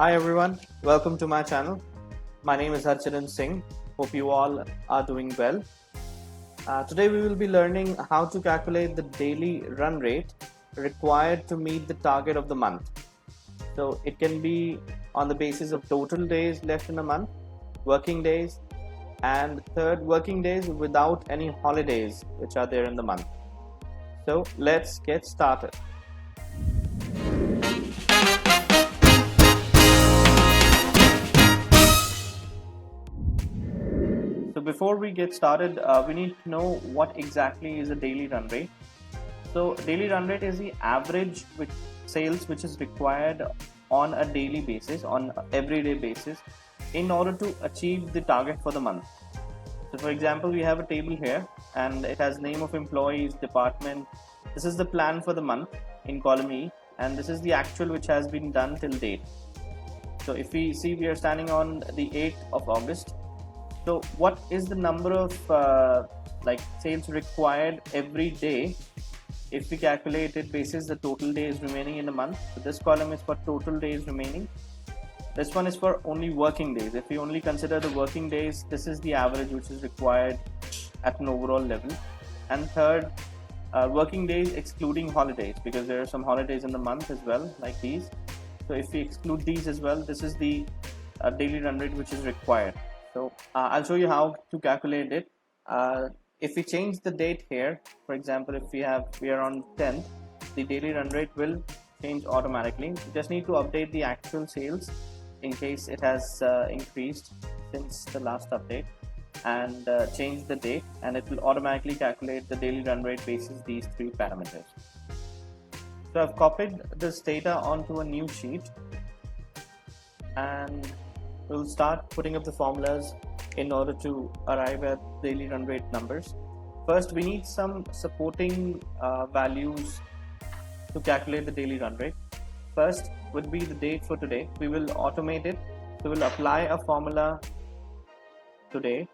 Hi everyone, welcome to my channel. My name is Harcharan Singh. Hope you all are doing well. Today we will be learning how to calculate the daily run rate required to meet the target of the month. So it can be on the basis of total days left in a month, working days, and third, working days without any holidays which are there in the month. So let's get started. So before we get started, we need to know what exactly is a daily run rate. So daily run rate is the average sales which is required on a daily basis, on everyday basis, in order to achieve the target for the month. So for example, we have a table here and it has name of employees, department. This is the plan for the month in column E, and this is the actual which has been done till date. So if we see, we are standing on the 8th of August. So what is the number of sales required every day if we calculate it basis the total days remaining in a month? So this column is for total days remaining. This one is for only working days. If we only consider the working days, this is the average which is required at an overall level. And third, working days excluding holidays, because there are some holidays in the month as well, like these. So if we exclude these as well, this is the daily run rate which is required. So I'll show you how to calculate it. If we change the date here, for example, if we are on 10th, the daily run rate will change automatically. You just need to update the actual sales in case it has increased since the last update, and change the date, and it will automatically calculate the daily run rate basis these three parameters. So I've copied this data onto a new sheet, and we'll start putting up the formulas in order to arrive at daily run rate numbers. First, we need some supporting values to calculate the daily run rate. First would be the date for today. We will automate it. So we'll apply a formula today.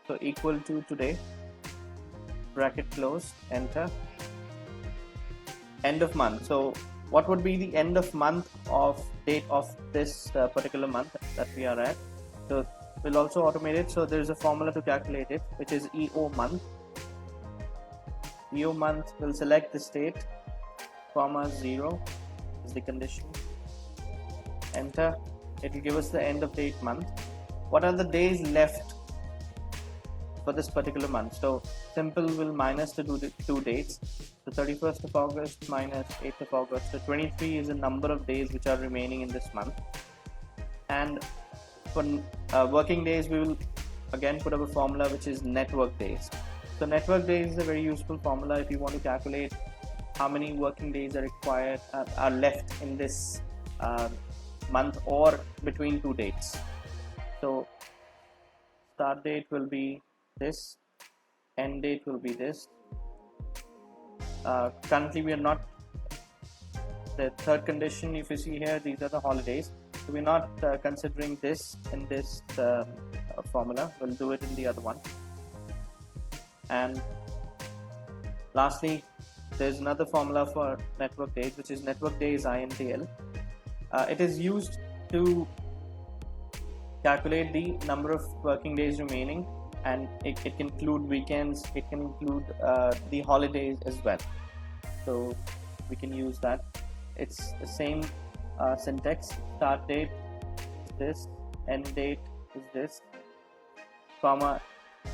So equal to today, bracket close, enter. End of month. So what would be the end of month of date of this particular month that we are at? So we'll also automate it. So there's a formula to calculate it, which is EO month. EO month will select the state, comma 0 is the condition. Enter. It will give us the end of date month. What are the days left for this particular month? So simple will minus the two dates. So 31st of August minus 8th of August. So 23 is the number of days which are remaining in this month. And for working days, we will again put up a formula which is network days. So network days is a very useful formula if you want to calculate how many working days are required, are left in this month or between two dates. So start date will be this, end date will be this. Currently we are not, the third condition, if you see here, these are the holidays, so we're not considering this in this formula. We'll do it in the other one. And lastly, there's another formula for network days, which is network days Intl. It is used to calculate the number of working days remaining, and it can include weekends, it can include the holidays as well. So we can use that. It's the same syntax. Start date is this, end date is this, comma.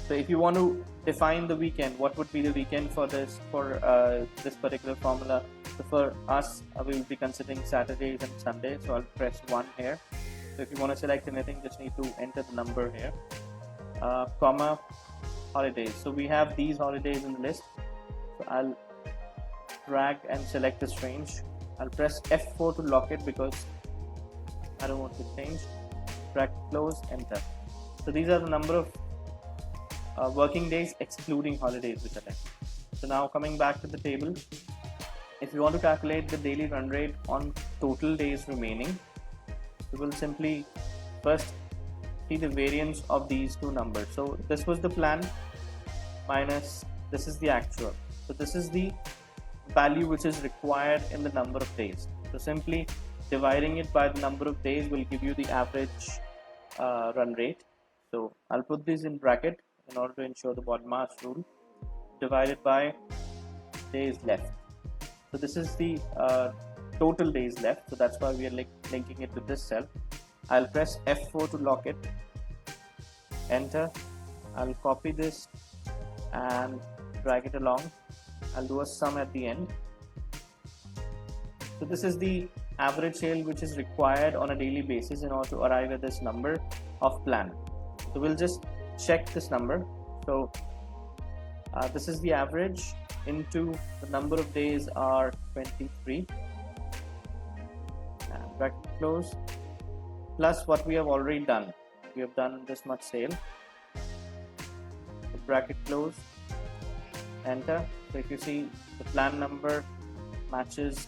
So if you want to define the weekend, what would be the weekend for this particular formula? So for us, we will be considering Saturdays and Sundays. So I'll press 1 here. So if you want to select anything, just need to enter the number here. Comma, holidays. So we have these holidays in the list. So I'll drag and select this range. I'll press F4 to lock it because I don't want to change. Bracket close, enter. So these are the number of working days excluding holidays which are left. So now coming back to the table, if you want to calculate the daily run rate on total days remaining, we will simply first see the variance of these two numbers. So this was the plan minus this is the actual. So this is the value which is required in the number of days. So simply dividing it by the number of days will give you the average run rate. So I'll put this in bracket in order to ensure the BODMAS rule, divided by days left. So this is the total days left, so that's why we are linking it with this cell. I'll press F4 to lock it, enter. I'll copy this and drag it along. I'll do a sum at the end. So this is the average sale which is required on a daily basis in order to arrive at this number of plan. So we'll just check this number. So this is the average into the number of days are 23, and bracket close, plus what we have already done. We have done this much sale. So bracket close, enter. So if you see, the plan number matches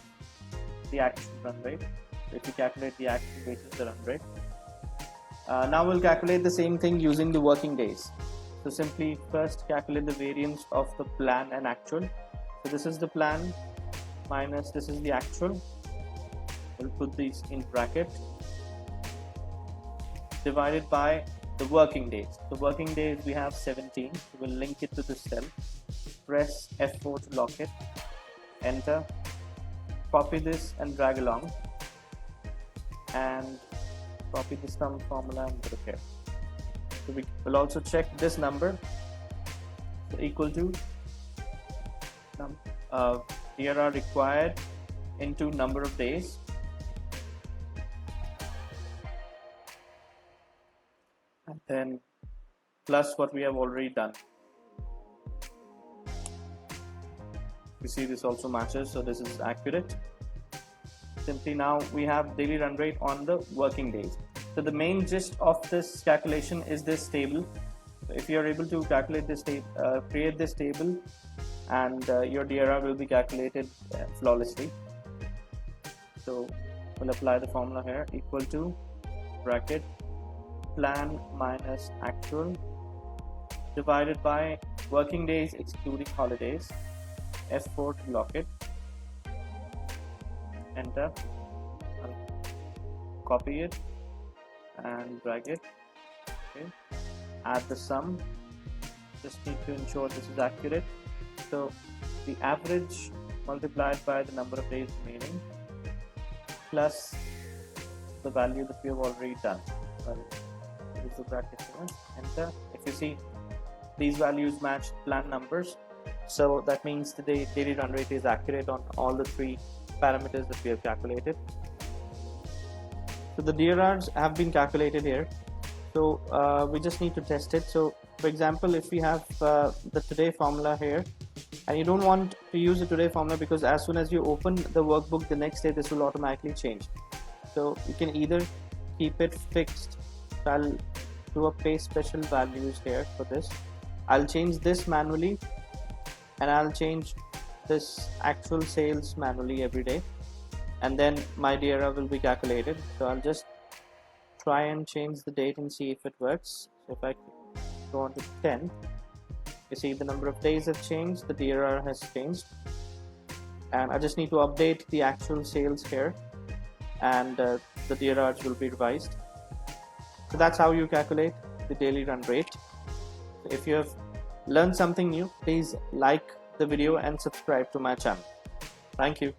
the actual run rate. So if you calculate the actual basis the run rate. Now we'll calculate the same thing using the working days. So simply first calculate the variance of the plan and actual. So this is the plan minus this is the actual. We'll put these in bracket, divided by the working days. The working days we have 17. So we'll link it to this cell. Press F4 to lock it, enter. Copy this and drag along, and copy the sum formula and put it here. So we will also check this number, so equal to DRR required into number of days, and then plus what we have already done. You see this also matches, so this is accurate. Simply now we have daily run rate on the working days. So the main gist of this calculation is this table. So if you are able to calculate this table, create this table, and your DRR will be calculated flawlessly. So we'll apply the formula here, equal to bracket plan minus actual divided by working days excluding holidays, F4 to lock it, enter. I'll copy it and drag it. Okay. Add the sum. Just need to ensure this is accurate. So the average multiplied by the number of days remaining plus the value that we have already done. Well, use the bracket here, enter. If you see, these values match plan numbers, so that means the daily run rate is accurate on all the three parameters that we have calculated. So the DRRs have been calculated here, so we just need to test it. So for example, if we have the today formula here, and you don't want to use the today formula because as soon as you open the workbook the next day, this will automatically change. So you can either keep it fixed. So I'll do a paste special values here for this. I'll change this manually, and I'll change this actual sales manually every day, and then my DRR will be calculated. So I'll just try and change the date and see if it works. So if I go on to 10, you see the number of days have changed, the DRR has changed, and I just need to update the actual sales here, and the DRRs will be revised. So that's how you calculate the daily run rate. So if you have learned something new, please like the video and subscribe to my channel. Thank you.